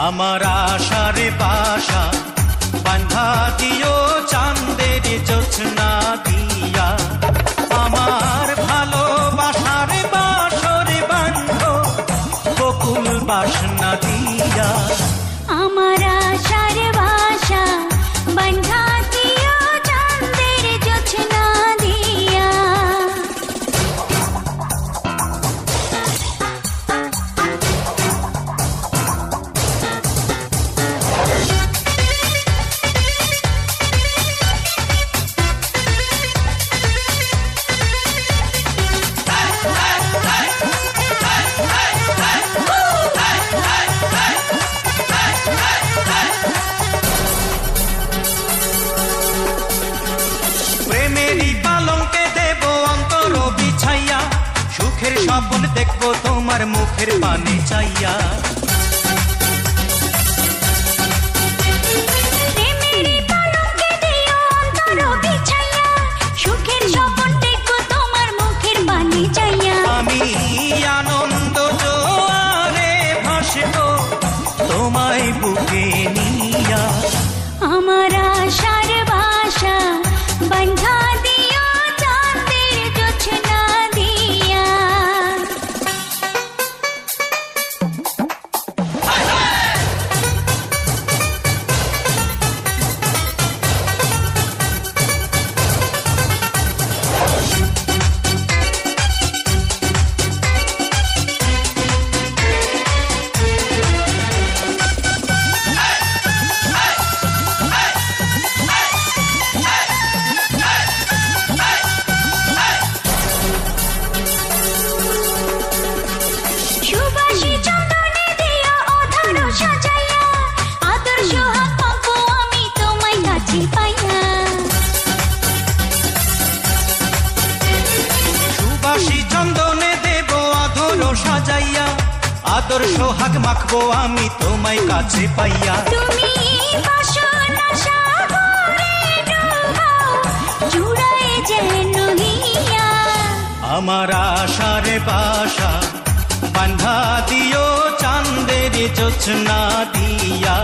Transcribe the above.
আমার আশার বাসা বাঁধা দিও চাঁদের জোছনা দিয়া, আমার ভালোবাসার বাসর বান্ধ বকুল বাসনা দিয়া। আমার আশার বাসা বাঁধা দিও চাঁদের জোছনা দিয়া। প্রেমেরই পালঙ্কে দেব অন্তর বিছাইয়া, সুখের স্বপ্ন দেখব তোমার মুখের পানে চাইয়া। প্রেমেরই পালঙ্কে দিও অন্তর বিছাইয়া, সুখের স্বপ্ন দেখব তোমার মুখের পানে চাইয়া। আমি আনন্দ জোয়ারে ভাসব তোমায় বুকে নিয়া। আমার আশার বাসা বাঁধা দিও চাঁদের জোছনা দিয়া। সুবাসী চন্দনে দিও অধর সাজাইয়া, আদর সোহাগ পাবো আমি তোমায় কাছে পাইয়া। সুবাসী চন্দনে দেব আদর সাজাইয়া, আদর সোহাগ মাখবো আমি তোমায় কাছে পাইয়া। তুমি বাসনা সাগরে ডুবাও, জুড়ায় যেন হিয়া। আমার আশার বাসা বাঁধা দিও চাঁদের জোছনা দিয়া।